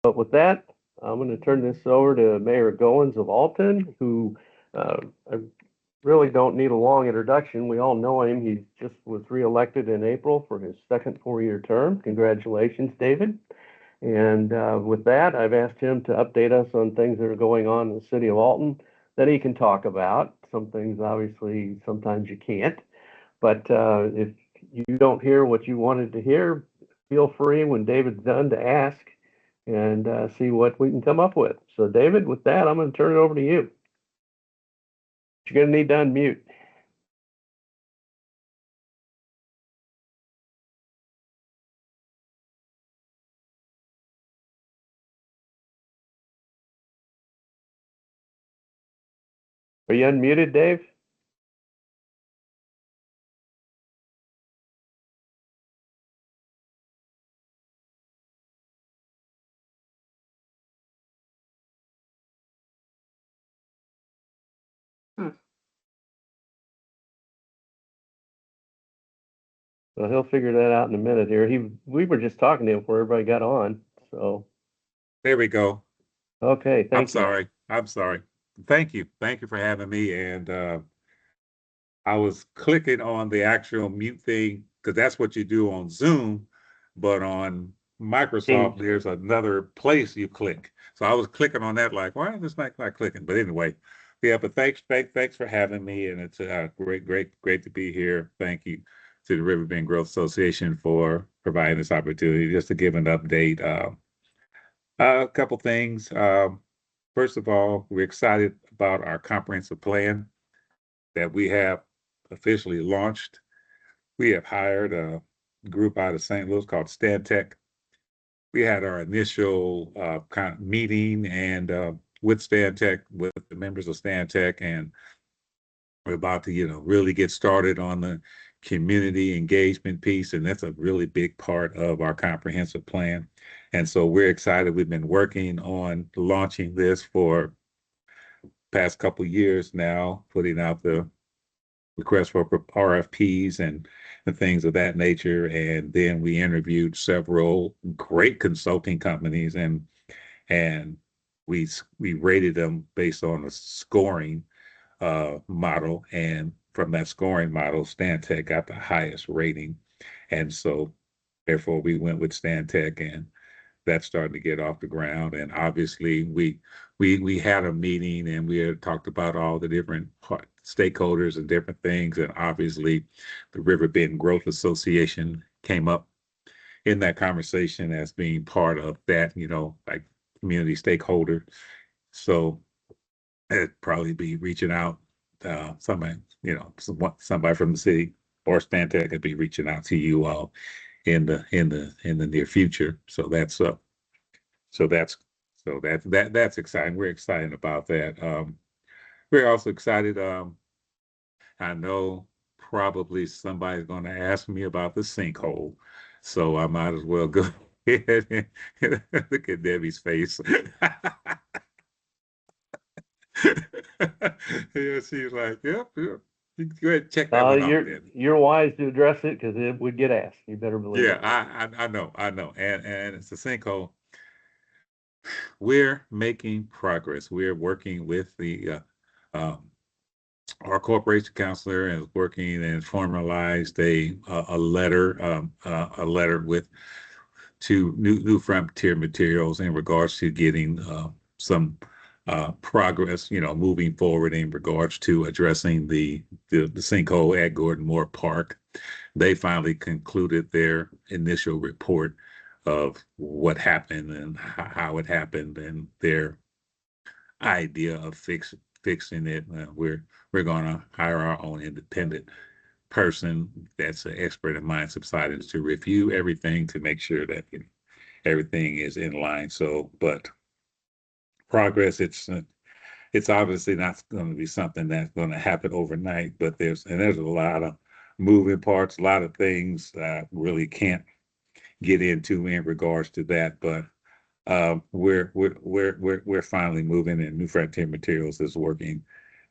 But with that, I'm going to turn this over to Mayor Goins of Alton, who I really don't need a long introduction. We all know him. He just was reelected in April for his second four-year term. Congratulations, David. And with that, I've asked him to update us on things that are going on in the city of Alton that he can talk about. Some things, obviously, sometimes you can't. But if you don't hear what you wanted to hear, feel free when David's done to ask and see what we can come up with. So, David, with that, I'm going to turn it over to you. You're going to need to unmute. Are you unmuted, Dave? Well, he'll figure that out in a minute here. We were just talking to him before everybody got on. So, There we go. okay, I'm thank you. sorry. I'm sorry. Thank you. Thank you for having me. And I was clicking on the actual mute thing because that's what you do on Zoom, but on Microsoft, Teams. there's another place you click. So I was clicking on that, like, why is this not clicking? But anyway, yeah. But thanks for having me, and it's great to be here. Thank you to the Riverbend Growth Association for providing this opportunity just to give an update. A couple things. First of all, we're excited about our comprehensive plan that we have officially launched. We have hired a group out of St. Louis called Stantec. We had our initial kind of meeting and with Stantec, with the members of Stantec, and we're about to, really get started on the community engagement piece, and that's a really big part of our comprehensive plan. And so we're excited. We've been working on launching this for past couple years now, putting out the requests for RFPs and things of that nature. And then we interviewed several great consulting companies, and we rated them based on a scoring model. And from that scoring model, Stantec got the highest rating. And so therefore we went with Stantec, and that's starting to get off the ground. And obviously we had a meeting and we had talked about all the different stakeholders and different things. And obviously the Riverbend Growth Association came up in that conversation as being part of that, like community stakeholder. So it'd probably be reaching out, somebody, somebody from the city or Stantec could be reaching out to you all in the near future. So that's that's exciting. We're excited about that. We're also excited. I know probably somebody's going to ask me about the sinkhole, so I might as well go ahead and look at Debbie's face. Yeah, she's like, yep. You go ahead and check that one off, Debbie. You're wise to address it because it would get asked. You better believe it. Yeah, I know, and it's a sinkhole. We're making progress. We're working with the our corporation counselor is working and formalized a letter with to New Frontier Materials in regards to getting some progress, moving forward in regards to addressing the sinkhole at Gordon Moore Park. They finally concluded their initial report of what happened and how it happened and their idea of fixing it. We're going to hire our own independent person that's an expert in mine subsidence to review everything to make sure that everything is in line. So, but progress, it's obviously not going to be something that's going to happen overnight, but there's a lot of moving parts, a lot of things that really can't get into in regards to that. But we're finally moving, and New Frontier Materials is working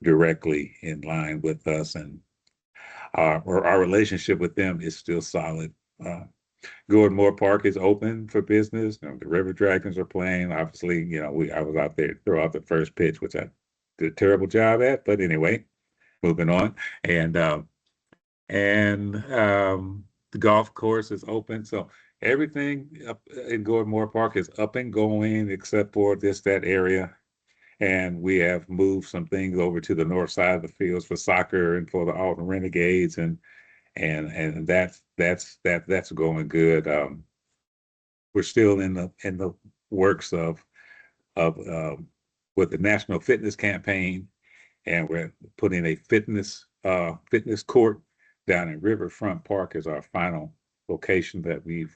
directly in line with us, and our relationship with them is still solid. Gordon Moore Park is open for business. You know, the River Dragons are playing. Obviously, you know, I was out there to throw out the first pitch, which I did a terrible job at. But anyway, moving on. And the golf course is open. So everything up in Gordon Moore Park is up and going except for that area. And we have moved some things over to the north side of the fields for soccer and for the Alton Renegades, and that's going good. We're still in the works of with the National Fitness Campaign, and we're putting a fitness court down in Riverfront Park as our final location that we've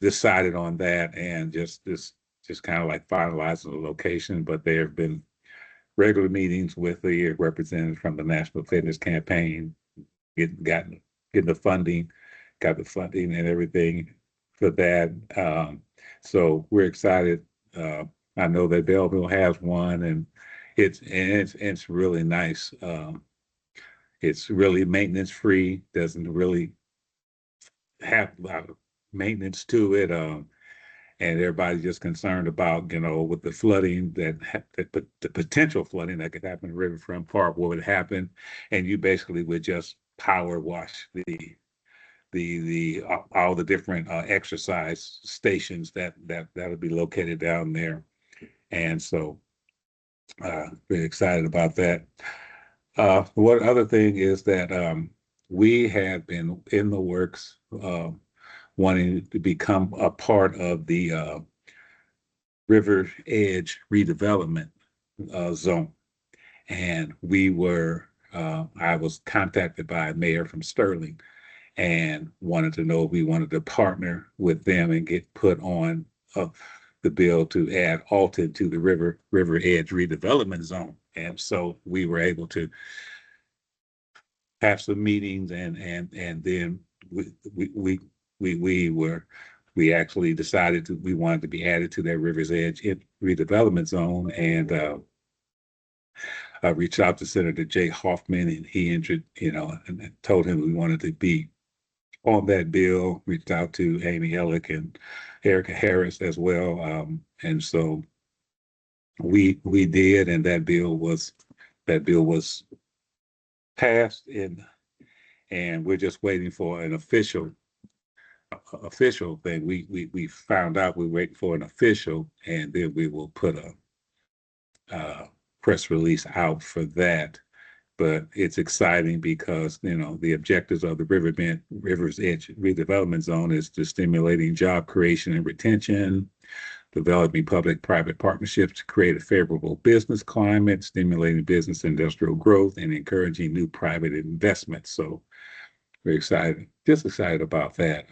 decided on that, and just kind of like finalizing the location. But there have been regular meetings with the representatives from the National Fitness Campaign, getting the funding, got the funding and everything for that. So we're excited. I know that Belleville has one, and it's really nice. It's really maintenance free. Doesn't really have a lot of maintenance to it. And everybody's just concerned about, you know, with the flooding the potential flooding that could happen in Riverfront Park, what would happen, and you basically would just power wash all the different exercise stations that would be located down there, and so very excited about that. One other thing is that we have been in the works. Wanting to become a part of the River Edge redevelopment zone. And I was contacted by a mayor from Sterling and wanted to know if we wanted to partner with them and get put on the bill to add Alton to the River Edge redevelopment zone. And so we were able to have some meetings, and then we actually decided we wanted to be added to that River's Edge redevelopment zone, and I reached out to Senator Jay Hoffman, and he and told him we wanted to be on that bill. Reached out to Amy Ellick and Erica Harris as well, and so we did, and that bill was passed, and we're just waiting for an official thing. We found out we're waiting for an official, and then we will put a press release out for that. But it's exciting because, you know, the objectives of the River's Edge redevelopment zone is to stimulating job creation and retention, developing public-private partnerships to create a favorable business climate, stimulating business industrial growth, and encouraging new private investments. So we're just excited about that.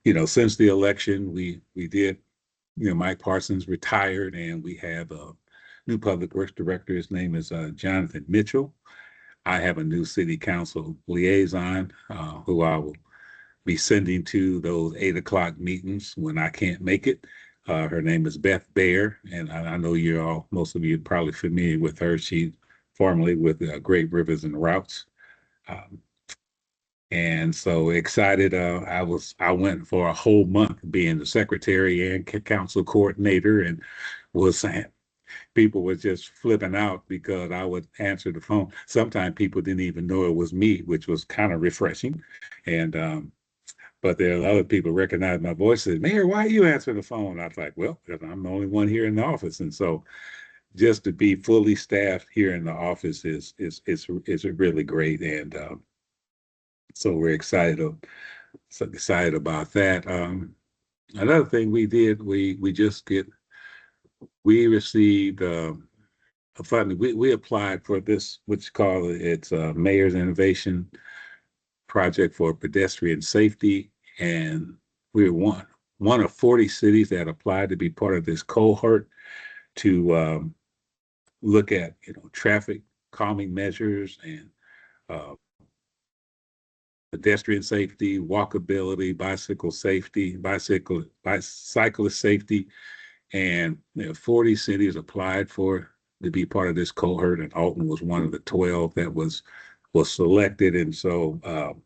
You know, since the election, we did, you know, Mike Parsons retired, and we have a new public works director. His name is Jonathan Mitchell. I have a new city council liaison who I will be sending to those 8 o'clock meetings when I can't make it. Her name is Beth Baer, and I know most of you are probably familiar with her. She's formerly with Great Rivers and Routes. And so excited. I went for a whole month being the secretary and council coordinator, and was saying people were just flipping out because I would answer the phone. Sometimes people didn't even know it was me, which was kind of refreshing. And but there are other people recognize my voice and said, "Mayor, why you answer the phone?" I was like, "Well, because I'm the only one here in the office." And so just to be fully staffed here in the office is really great. And so we're excited about that. Another thing we did, we received a funding. We applied for this, which it's Mayor's Innovation Project for Pedestrian Safety, and we were one of 40 cities that applied to be part of this cohort to look at, you know, traffic calming measures and pedestrian safety, walkability, cyclist safety, and 40 cities applied to be part of this cohort, and Alton was one of the 12 that was was selected. And so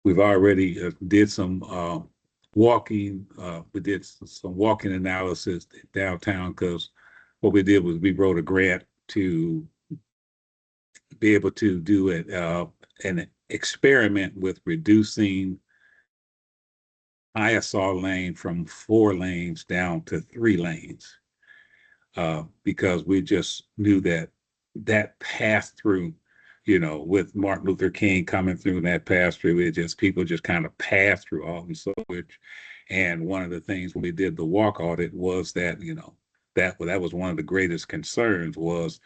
we've already did some walking. We did some walking analysis downtown, because what we did was we wrote a grant to be able to do an experiment with reducing ISR lane from 4 lanes down to 3 lanes, because we just knew that pass through, with Martin Luther King coming through that pass through, people just kind of pass through all and so which. And one of the things when we did the walk audit was that, that was one of the greatest concerns was,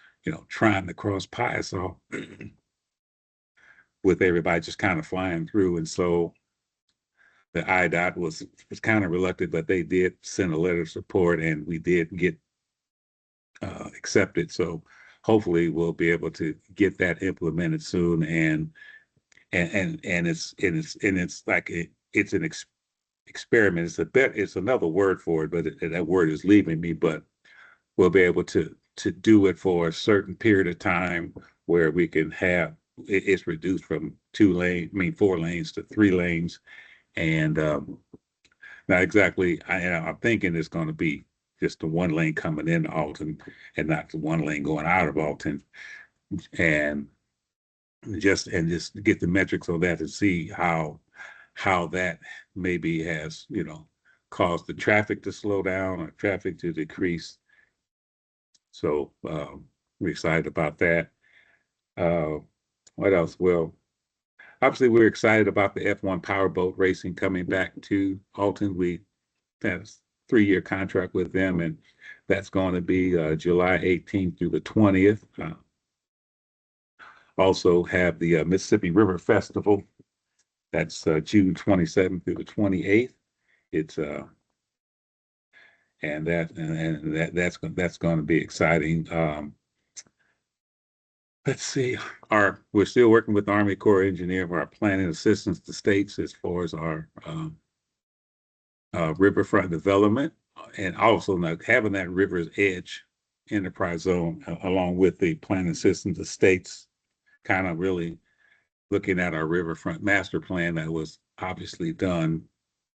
trying to cross Piasaw with everybody just kind of flying through. And so the IDOT was kind of reluctant, but they did send a letter of support, and we did get accepted. So hopefully we'll be able to get that implemented soon. And it's like it's an experiment. It's another word for it, but that word is leaving me. But we'll be able to do it for a certain period of time where we can have it's reduced from 4 lanes to 3 lanes. And not exactly, I'm thinking it's going to be just the 1 lane coming into Alton and not the 1 lane going out of Alton, and just get the metrics on that to see how that maybe has, caused the traffic to slow down or traffic to decrease. So we're excited about that. What else? Well, obviously we're excited about the F1 powerboat racing coming back to Alton. We had a 3-year contract with them, and that's going to be July 18th through the 20th. Also have the Mississippi River Festival. That's June 27th through the 28th. It's that's going to be exciting. Let's see. We're still working with the Army Corps of Engineers for our planning assistance to states as far as our riverfront development, and also now having that river's edge enterprise zone along with the planning assistance to states, kind of really looking at our riverfront master plan that was obviously done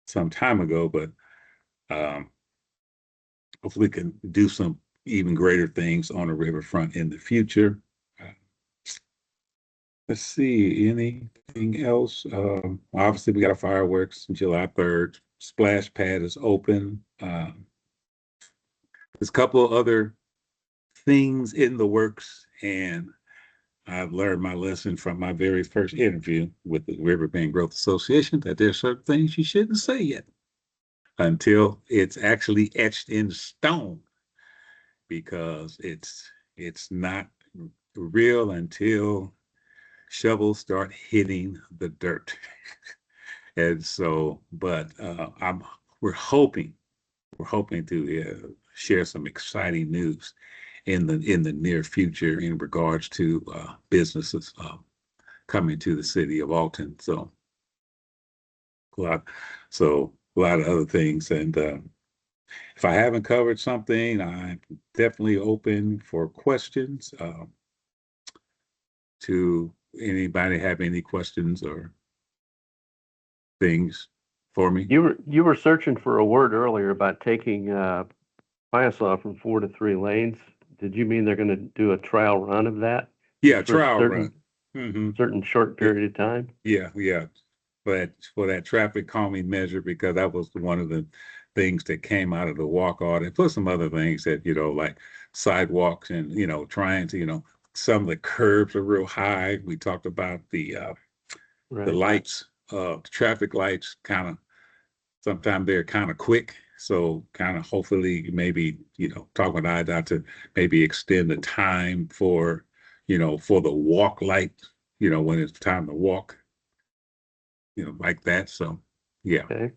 some time ago, but hopefully we can do some even greater things on the riverfront in the future. Let's see, anything else? Obviously, we got our fireworks July 3rd. Splash pad is open. There's a couple of other things in the works, and I've learned my lesson from my very first interview with the Riverbend Growth Association that there's certain things you shouldn't say yet until it's actually etched in stone, because it's not real until shovels start hitting the dirt. And so, but we're hoping to share some exciting news in the near future in regards to businesses coming to the city of Alton. So a lot of other things. And if I haven't covered something, I'm definitely open for questions. To anybody have any questions or things for me? You were searching for a word earlier about taking Piasaw from 4 to 3 lanes. Did you mean they're going to do a trial run of that? Yeah, For a trial run. certain short period of time? Yeah. But for that traffic calming measure, because that was one of the things that came out of the walk audit, plus some other things that, like sidewalks and, trying to, some of the curbs are real high. We talked about the lights, the traffic lights kind of, sometimes they're kind of quick. So kind of hopefully maybe, talk with IDOT to maybe extend the time for, for the walk light, when it's time to walk, like that. So, yeah. Okay.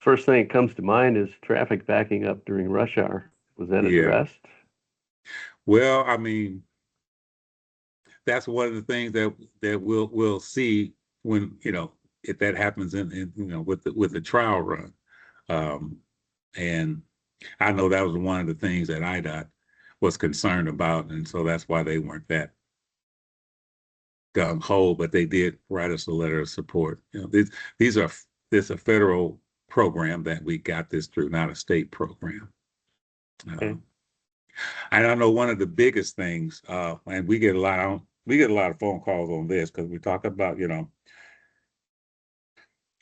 First thing that comes to mind is traffic backing up during rush hour. Was that addressed? Well, I mean, that's one of the things that we'll see when, if that happens in with the trial run. And I know that was one of the things that IDOT was concerned about, and so that's why they weren't that gung ho, but they did write us a letter of support. You know, these are this a federal program that we got this through, not a state program. Okay. And I know one of the biggest things, and we get a lot of phone calls on this because we talk about, you know,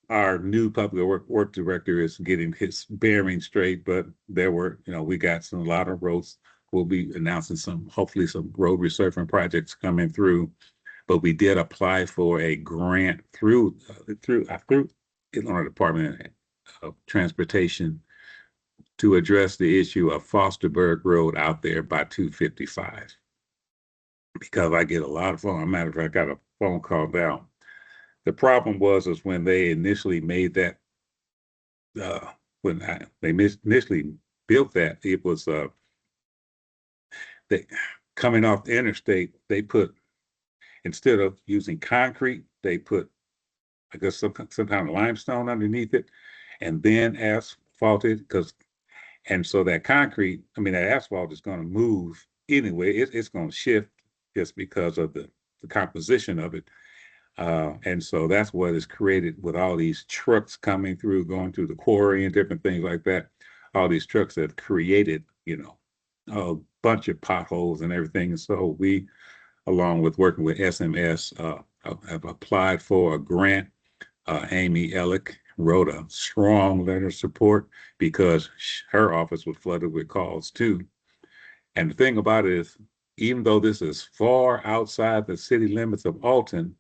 our new public work director is getting his bearings straight, but there were, you know, we got a lot of roads. We'll be announcing hopefully some road resurfacing projects coming through. But we did apply for a grant through Illinois Department of Transportation to address the issue of Fosterburg Road out there by 255. Because I get a lot of phone. Matter of fact, I got a phone call now. The problem was when they initially made that, they initially built that, it was they coming off the interstate. They put, instead of using concrete, they put, I guess, some kind of limestone underneath it, and then asphalted. And so that concrete, I mean, that asphalt is going to move anyway. It's going to shift just because of the composition of it. And so that's what is created with all these trucks coming through, going through the quarry and different things like that. All these trucks that created, you know, a bunch of potholes and everything. And so we, along with working with SMS, have applied for a grant. Amy Ellick wrote a strong letter of support because her office was flooded with calls too. And the thing about it is, even though this is far outside the city limits of Alton,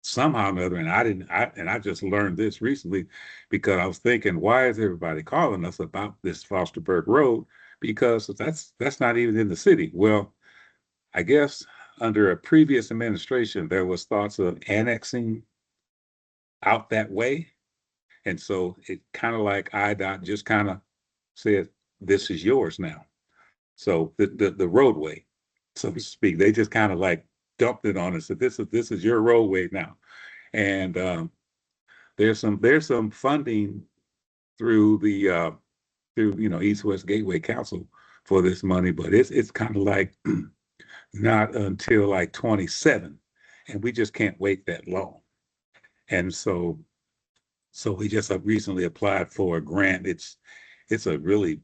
somehow or another, and I just learned this recently because I was thinking, why is everybody calling us about this Fosterburg Road? Because that's not even in the city. Well, I guess under a previous administration, there was thoughts of annexing out that way. And so it kind of like IDOT just kind of said, this is yours now. So the roadway, so to speak, they just kind of like dumped it on us. So this is your roadway now. And there's some funding through the through, you know, East West Gateway Council for this money, but it's kind of like not until like 27, and we just can't wait that long. And so we just recently applied for a grant. It's a really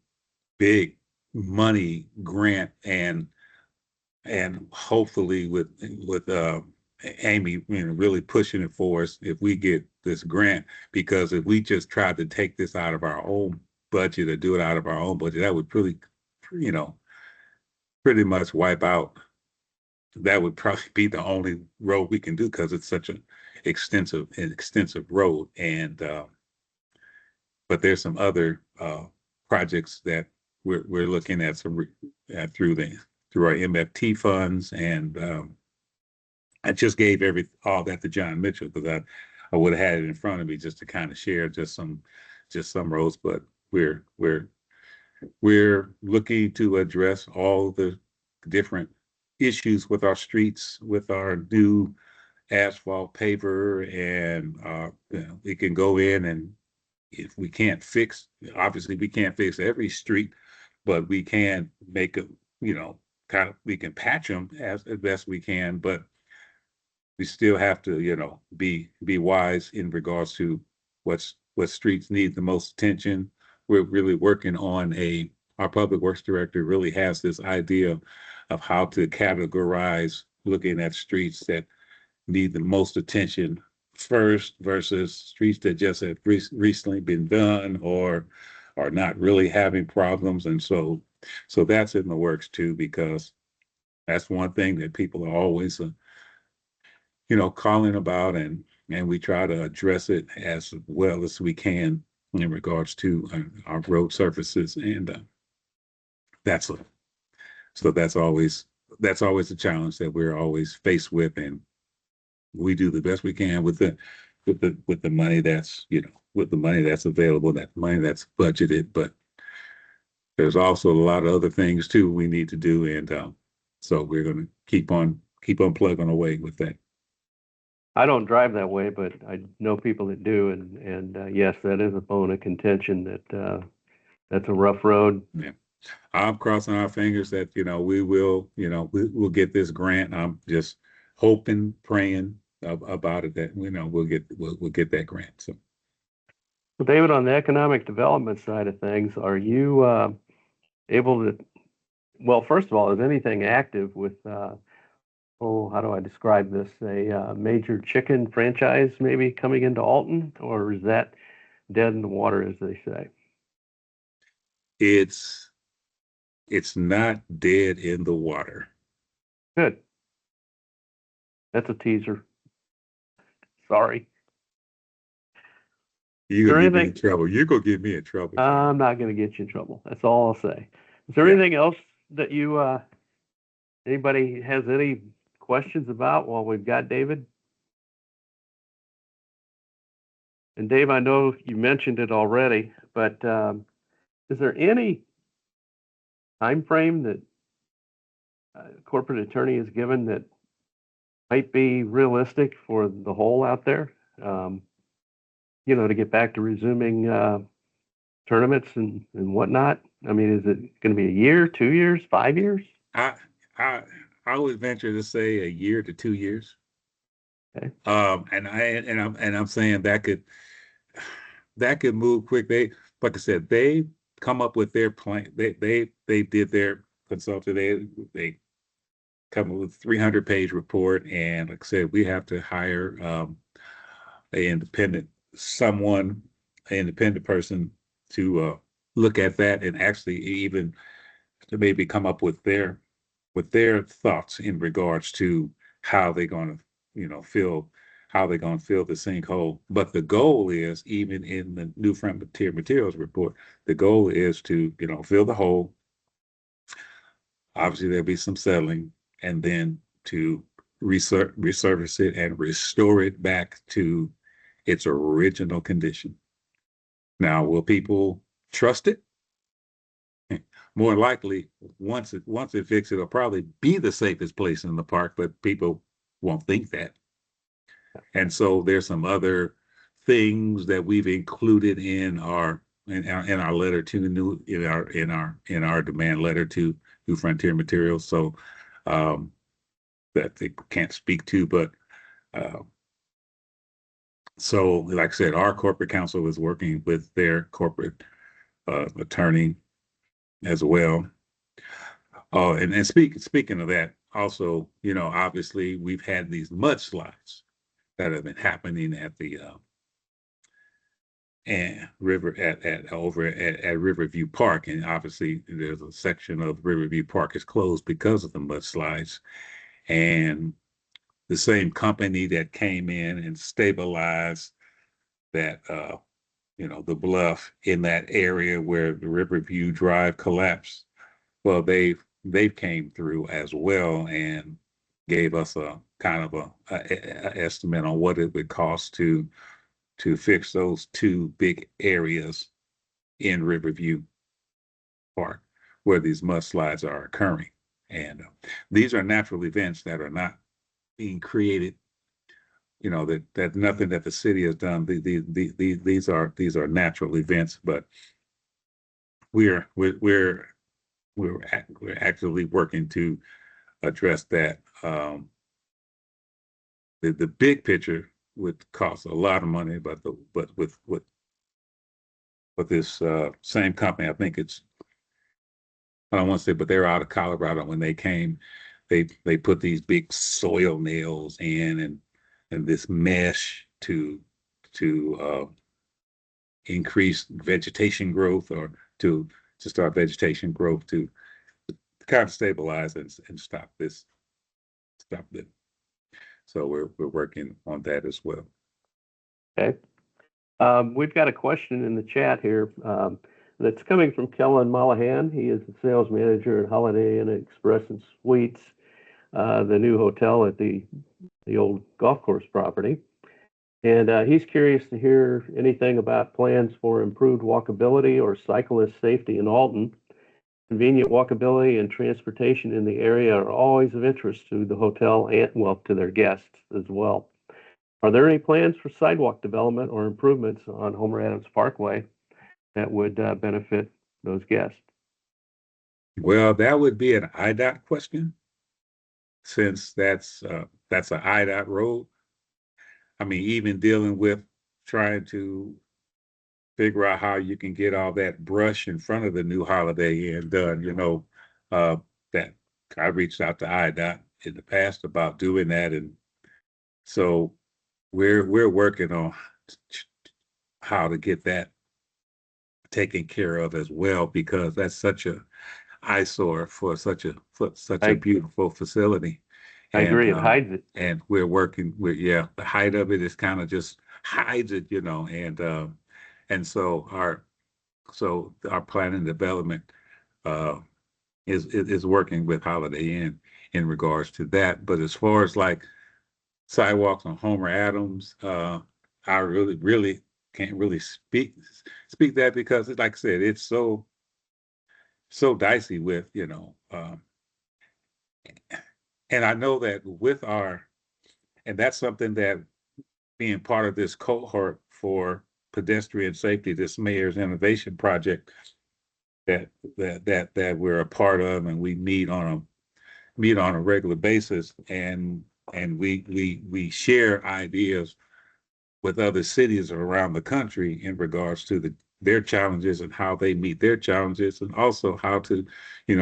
big money grant, and hopefully with Amy, you know, really pushing it for us if we get this grant, because if we just tried to take this out of our own budget or do it out of our own budget, that would really, you know, pretty much wipe out. That would probably be the only road we can do because it's such an extensive road. And but there's some other projects that we're looking at through our MFT funds, and I just gave all that to John Mitchell because I would have had it in front of me just to kind of share just some roads, but we're looking to address all the different issues with our streets, with our new asphalt paver, and you know, it can go in, and if we can't fix, obviously we can't fix every street, but we can make it, you know, we can patch them as best we can, but we still have to, you know, be wise in regards to what streets need the most attention. We're really working on our public works director really has this idea of how to categorize looking at streets that need the most attention first versus streets that just have recently been done or are not really having problems. And so that's in the works too, because that's one thing that people are always, you know, calling about, and we try to address it as well as we can in regards to our road surfaces. And that's always a challenge that we're always faced with, and we do the best we can with the money that's, you know, with the money that's available, that money that's budgeted. But there's also a lot of other things too we need to do, and so we're going to keep on plugging away with that. I don't drive that way, but I know people that do, and yes, that is a bone of contention. That's a rough road. Yeah. I'm crossing our fingers that, we will, we'll get this grant. I'm just hoping, praying about it that, we'll get that grant. So Well, David, on the economic development side of things, are you able to, well, first of all, is anything active with, how do I describe this? A major chicken franchise maybe coming into Alton, or is that dead in the water, as they say? it's not dead in the water. Good. That's a teaser. Sorry. Is You're there gonna get me in anything? trouble. You're gonna get me in trouble, Ken. I'm not going to get you in trouble. That's all I'll say. Is there Yeah. anything else that you, anybody has any questions about while we've got David? And Dave, I know you mentioned it already, but is there any time frame that corporate attorney is given that might be realistic for the whole out there? To get back to resuming tournaments and whatnot. I mean, is it going to be a year, 2 years, 5 years? I I I would venture to say a year to 2 years. Okay. I'm saying that could move quick. Like I said, they come up with their plan. They did their consultant. They come up with a 300-page report, and like I said, we have to hire an someone, an independent person to look at that and actually even to maybe come up with their thoughts in regards to how they're going to, fill how they're going to fill the sinkhole. But the goal is, even in the new frontier materials report, the goal is to, fill the hole. Obviously, there'll be some settling, and then to resurface it and restore it back to its original condition. Now, will people trust it? More likely, once it fixes, it'll probably be the safest place in the park, but people won't think that. And so there's some other things that we've included in our letter to the new in our demand letter to New Frontier Materials. So that they can't speak to, but uh, so like I said, our corporate counsel is working with their corporate attorney as well. Oh, and speaking of that, also, obviously we've had these mudslides that have been happening at the and river at over at Riverview Park, and obviously there's a section of Riverview Park is closed because of the mudslides, and the same company that came in and stabilized that the bluff in that area where the Riverview Drive collapsed. Well, they've came through as well and gave us a kind of a estimate on what it would cost to fix those two big areas in Riverview Park where these mudslides are occurring. And these are natural events that are not being created. That nothing that the city has done. These are natural events, but we're we're we're we're actively working to address that. The big picture would cost a lot of money, but with this same company, I think I don't want to say, but they're out of Colorado. When they came, they put these big soil nails in and this mesh to increase vegetation growth or to start vegetation growth to kind of stabilize and stop it. So we're working on that as well. Okay. We've got a question in the chat here that's coming from Kellen Mollahan. He is the sales manager at Holiday Inn Express and Suites, the new hotel at the old golf course property. And he's curious to hear anything about plans for improved walkability or cyclist safety in Alton. Convenient walkability and transportation in the area are always of interest to the hotel and, well, to their guests as well. Are there any plans for sidewalk development or improvements on Homer Adams Parkway that would benefit those guests? Well, that would be an IDOT question, since that's an IDOT road. I mean, even dealing with trying to figure out how you can get all that brush in front of the new Holiday Inn done, uh, that I reached out to IDOT in the past about doing that. And so we're working on how to get that taken care of as well, because that's such a eyesore for such a I, beautiful facility. I And agree, it hides it. and we're working with, yeah, the height of it is kind of just hides it, and so our planning development uh is working with Holiday Inn in regards to that. But as far as like sidewalks on Homer Adams, I really can't really speak that, because like I said, it's so dicey with, and I know that and that's something that, being part of this cohort for pedestrian safety, this mayor's innovation project that we're a part of, and we meet on a regular basis, and we share ideas with other cities around the country in regards to their challenges and how they meet their challenges, and also how to,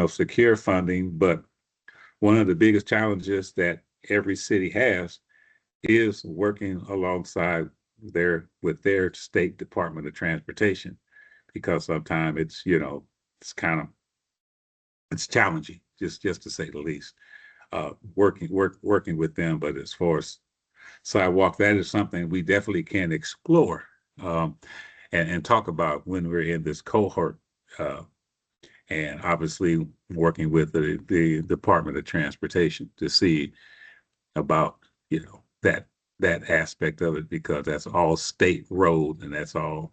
secure funding. But one of the biggest challenges that every city has is working alongside with their state Department of Transportation, because sometimes it's kind of it's challenging, just to say the least, working with them. But as far as sidewalk, that is something we definitely can explore, um, and talk about when we're in this cohort, uh, and obviously working with the Department of Transportation to see about, that aspect of it, because that's all state road, and that's all.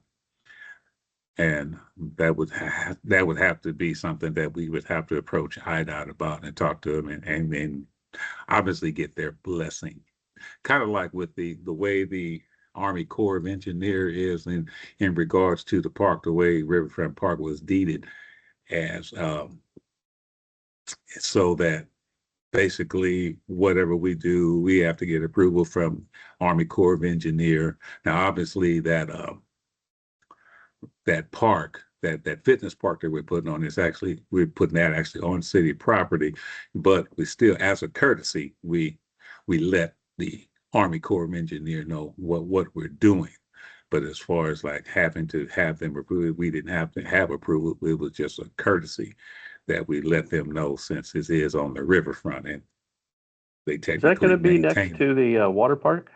And that would have to be something that we would have to approach IDOT about and talk to them, and obviously get their blessing. Kind of like with the way the Army Corps of Engineer is in regards to the park, the way Riverfront Park was deeded as, so that basically whatever we do, we have to get approval from Army Corps of Engineer. Now, obviously, that park, that fitness park that we're putting on, we're putting that actually on city property, but we still, as a courtesy, we let the Army Corps of Engineer know what we're doing. But as far as like having to have them approve it, we didn't have to have approval. It was just a courtesy that we let them know, since it is on the riverfront and they Is that going technically to be next maintain it. to the water park?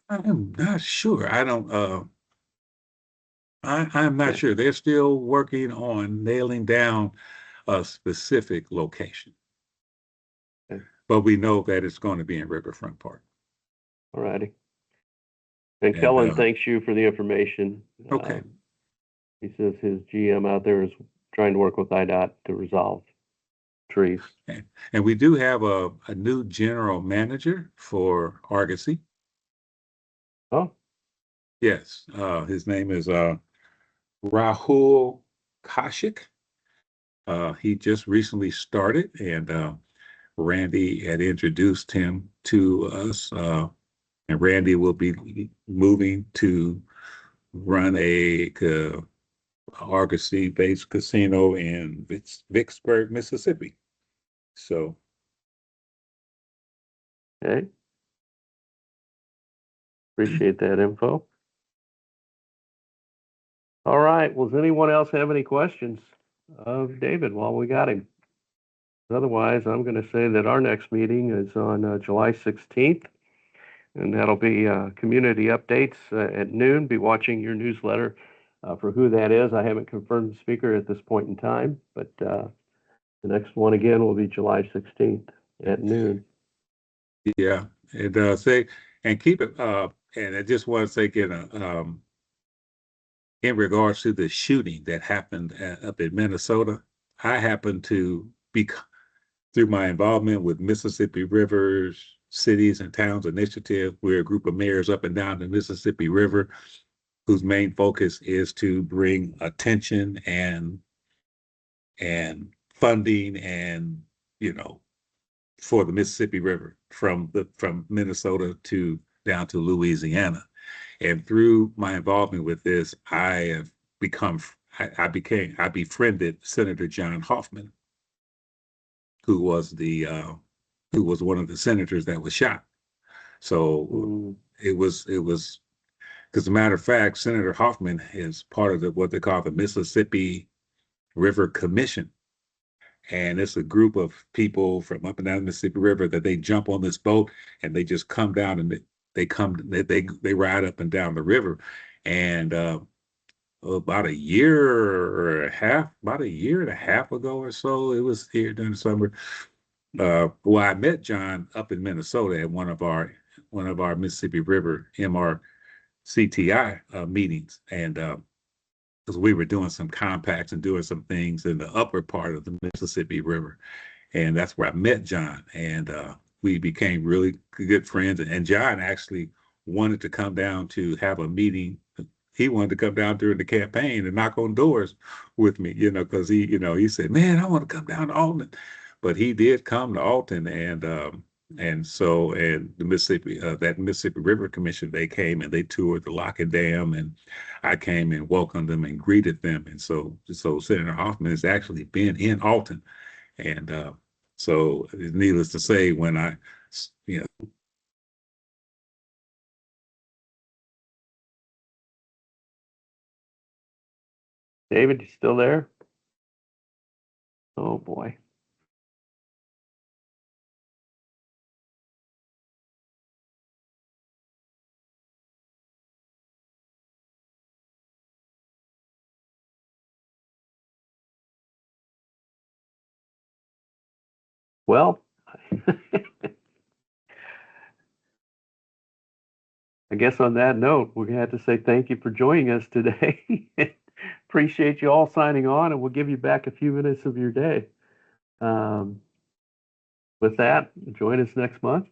I'm not sure. I don't. I'm not Okay. sure. They're still working on nailing down a specific location, Okay. but we know that it's going to be in Riverfront Park. All righty. And And Kellen thanks you for the information. okay, He says his GM out there is trying to work with IDOT to resolve trees. and we do have a new general manager for Argosy. Oh, Yes, his name is Rahul Kashik. He just recently started, and Randy had introduced him to us. And Randy will be moving to run a Argosy-based casino in Vicksburg, Mississippi. So, okay. Appreciate that info. All right. Well, does anyone else have any questions of David while we got him? Otherwise, I'm going to say that our next meeting is on July 16th, and that'll be community updates at noon. Be watching your newsletter for who that is. I haven't confirmed the speaker at this point in time, but the next one again will be July 16th at noon. yeah, and say and keep it. And I just want to say, in regards to the shooting that happened up in Minnesota, I happened to be, through my involvement with Mississippi Rivers Cities and Towns Initiative. We're a group of mayors up and down the Mississippi River whose main focus is to bring attention and and funding and, for the Mississippi River from Minnesota to down to Louisiana. And through my involvement with this, I befriended Senator John Hoffman, who was one of the senators that was shot. So it was, because as a matter of fact, Senator Hoffman is part of what they call the Mississippi River Commission. And it's a group of people from up and down the Mississippi River that they jump on this boat and they just come down and they ride up and down the river. And about a year and a half ago or so, it was here during the summer. Well, I met John up in Minnesota at one of our Mississippi River MRCTI meetings, and because we were doing some compacts and doing some things in the upper part of the Mississippi River, and that's where I met John, and we became really good friends. And John actually wanted to come down to have a meeting. He wanted to come down during the campaign and knock on doors with me, because he said, "Man, I want to come down to Alton." But he did come to Alton, and the Mississippi, that Mississippi River Commission, they came and they toured the lock and dam, and I came and welcomed them and greeted them. And so Senator Hoffman has actually been in Alton, and so needless to say, when I, David, you still there? Oh boy. Well, I guess on that note, we're gonna have to say thank you for joining us today. Appreciate you all signing on, and we'll give you back a few minutes of your day. With that, join us next month,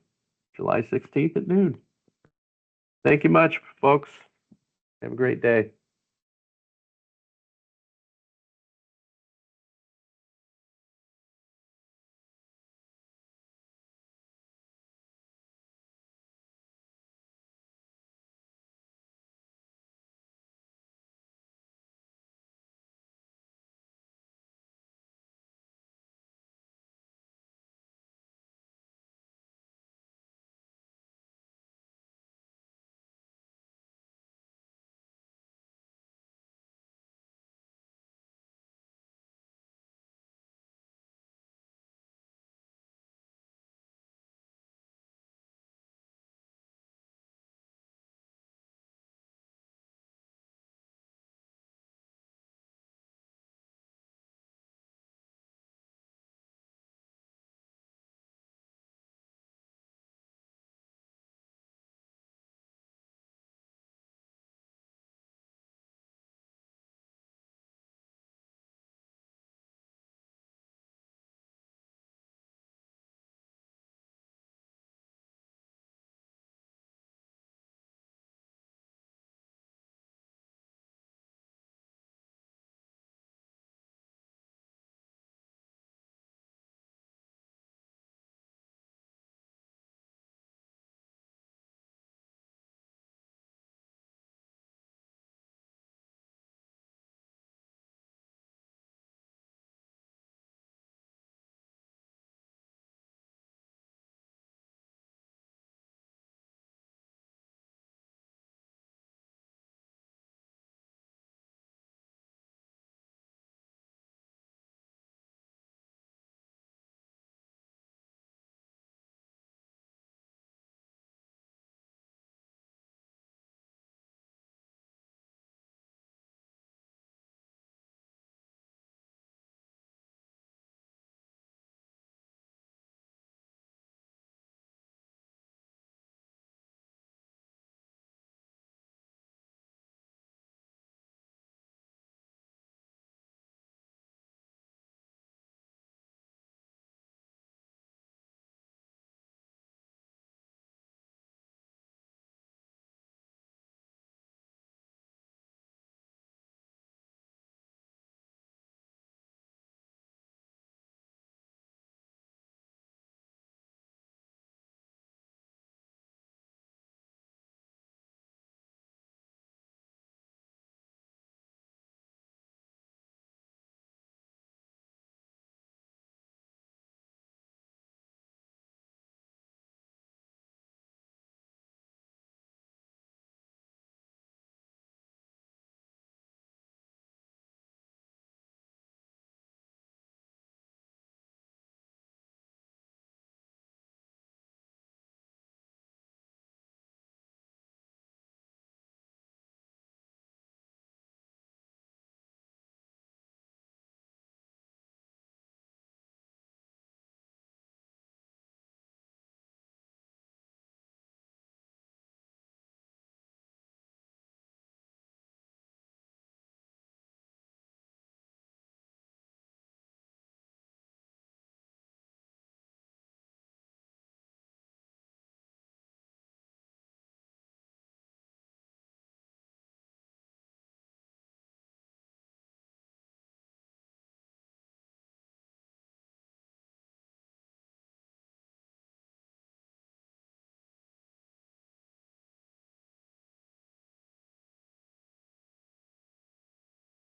July 16th at noon. Thank you much, folks. Have a great day.